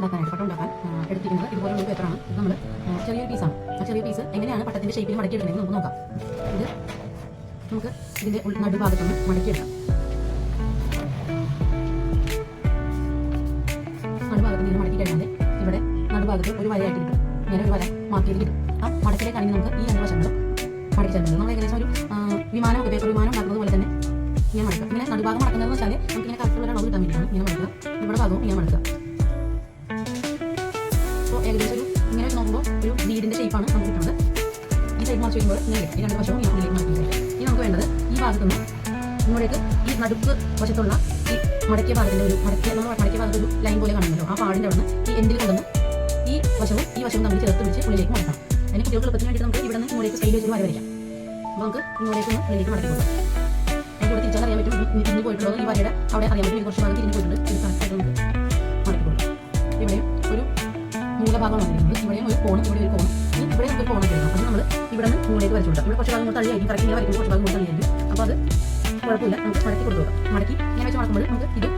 പട്ടം ഉണ്ടാക്കാൻ എടുത്തിരിക്കുന്നത് ഇതുപോലെ ഒരു പേപ്പറാണ്. ഇത് നമ്മൾ ചെറിയൊരു പീസാണ്. ആ ചെറിയ പീസ് എങ്ങനെയാണ് പട്ടത്തിൻ്റെ ഷേപ്പിൽ മടക്കിയെടുക്കുന്നത് നമുക്ക് നോക്കാം. ഇത് നമുക്ക് ഇതിൻ്റെ നടുഭാഗത്തൊന്ന് മടക്കിയെടുക്കാം. നടുഭാഗത്ത് നിന്ന് മടക്കി കഴിഞ്ഞാൽ ഇവിടെ നടുഭാഗത്ത് ഒരു വരയായിട്ട് കിട്ടും. ഇങ്ങനെ ഒരു വര മാർക്ക് ചെയ്ത് കിട്ടും. ആ മടക്കിലേക്കാണെങ്കിൽ നമുക്ക് ഈ രണ്ട് വശങ്ങളും മടക്കി ചേർക്കുന്നത്. നമ്മൾ ഏകദേശം ഒരു വിമാനമൊക്കെ പേപ്പർ വിമാനം ഉണ്ടാക്കുന്നത് പോലെ തന്നെ ഇങ്ങനെ മടക്കുക. ഇങ്ങനെ നടുഭാഗം മടക്കുന്നതെന്ന് വെച്ചാൽ നമുക്ക് ഇങ്ങനെ കറക്റ്റുള്ള അളവ് കിട്ടാൻ വേണ്ടിയാണ് ഇങ്ങനെ മടക്കുക. ഇവിടെ ഭാഗവും ഇങ്ങനെ മടക്കുക. അപ്പോൾ ഏകദേശം ഒരു ഇങ്ങനെ നോക്കുമ്പോൾ ഒരു വീടിൻ്റെ ഷേപ്പാണ് നമുക്ക് കിട്ടുന്നത്. ഈ സൈഡ് മറിച്ച് വരുമ്പോൾ ഇങ്ങനെ ഈ രണ്ട് വശവും ഈ ഉള്ളിലേക്ക് മടക്കി. ഇനി നമുക്ക് വേണ്ടത് ഈ ഭാഗത്തുനിന്ന് ഇങ്ങോട്ടേക്ക് ഈ നടുക്ക് വശത്തുള്ള ഈ മടക്കിയ ഭാഗത്തിൻ്റെ ഒരു മടക്കിയ ഭാഗത്ത് ഒരു ലൈൻ പോലെ കാണുമല്ലോ, ആ പാടിൻ്റെ അവിടെ നിന്ന് ഈ എൻഡിൽ കൊണ്ടുവന്ന് ഈ വശവും തമ്മിൽ ചേർത്ത് പിടിച്ച് ഉള്ളിലേക്ക് മടക്കണം. അതിന് കുട്ടികൾക്ക് എളുപ്പത്തിന് വേണ്ടി നമുക്ക് ഇവിടെ നിന്ന് ഇങ്ങോട്ടേക്ക് സൈഡ് വെച്ച് വര വരയ്ക്കാം. അപ്പോൾ നമുക്ക് ഇങ്ങോട്ടേക്ക് ഒന്ന് ഉള്ളിലേക്ക് മടക്കി കൊടുക്കാം. അതിലൂടെ തിരിച്ചാൽ അറിയാൻ പറ്റും തിരിഞ്ഞ് പോയിട്ടുള്ളത്. ഈ വരയുടെ അവിടെ അറിയാൻ പറ്റും. കുറച്ച് ഭാഗം തിരിഞ്ഞ് പോയിട്ടുണ്ട്. ഇത് കറക്റ്റായിട്ട് നമുക്ക് മടക്കി കൊടുക്കാം. ഇവിടെയും ഒരു മൂലഭാഗം വന്നിരിക്കുന്നത്. ഇവിടെയും ഒരു കോണും ഇവിടെ ഒരു കോണും. ഇവിടെ നമുക്ക് കോണൊക്കെ എടുക്കാം. അത് നമ്മൾ ഇവിടെ നിന്ന് മുകളിലേക്ക് വരച്ചു കൊടുക്കാം. ഇവിടെ കുറച്ച് ഭാഗം തള്ളിയായിരിക്കും. കറക്റ്റ് ഇങ്ങനെ വരയ്ക്കുമ്പോൾ കുറച്ച് ഭാഗം തള്ളിയായിരിക്കും. അപ്പോൾ അത് കുഴപ്പമില്ല. നമുക്ക് മടക്കി കൊടുത്തു കൊടുക്കാം. മടക്കി ഇങ്ങനെ വെച്ച് മടക്കുമ്പോൾ നമുക്ക് ഇത്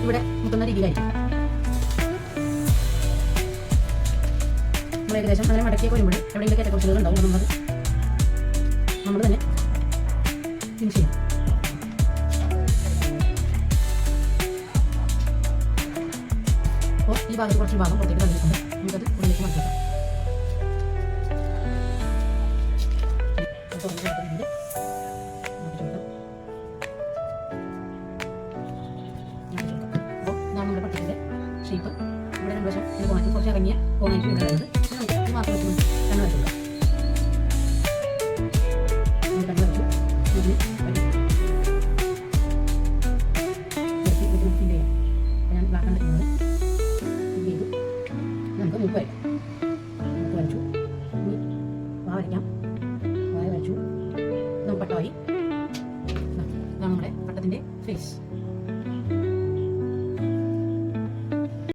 ഇവിടെ മുട്ടുന്ന രീതിയിലായിരിക്കും. നമ്മൾ ഏകദേശം അങ്ങനെ മടക്കി വരുമ്പോൾ എവിടെയെങ്കിലും ഏറ്റക്കുറച്ചിലുകൾ ഉണ്ടാവും. നമ്മൾ തന്നെ ഫിനിഷ് ചെയ്യാം. അപ്പോൾ ഈ ഭാഗത്ത് കുറച്ച് ഭാഗം പുറത്തേക്ക് തള്ളിയിട്ടുണ്ട്. നമുക്കത് ഉള്ളിലേക്ക് മാറ്റി വെക്കാം. അപ്പോൾ ഇതാണ് നമ്മുടെ പട്ടത്തിൻ്റെ ഷേപ്പ്. ഇവിടെ രണ്ട് വശം ഇത് കോണാക്കി കുറച്ച് ഇറങ്ങിയ കോണാക്കി ഉണ്ടാകുന്നത്. ഇത് മാത്രം വെച്ച് കണ്ണ് വരച്ചു കൊടുക്കാം. കണ്ണ് വരച്ചു ഇതിന് ഫില്ല് ചെയ്യാം. അപ്പോൾ ഞാൻ ബാക്കാൻ പറ്റുന്നത് ഫില്ല് ചെയ്തു. നമുക്ക് മൂക്ക് വരയ്ക്കാം. മൂക്ക് വരച്ചു. ഇനി വാ വരയ്ക്കാം. വായ വരച്ചു. നമുക്ക് പട്ടമായി. ഇതാണ് നമ്മുടെ പട്ടത്തിൻ്റെ ഫേസ്.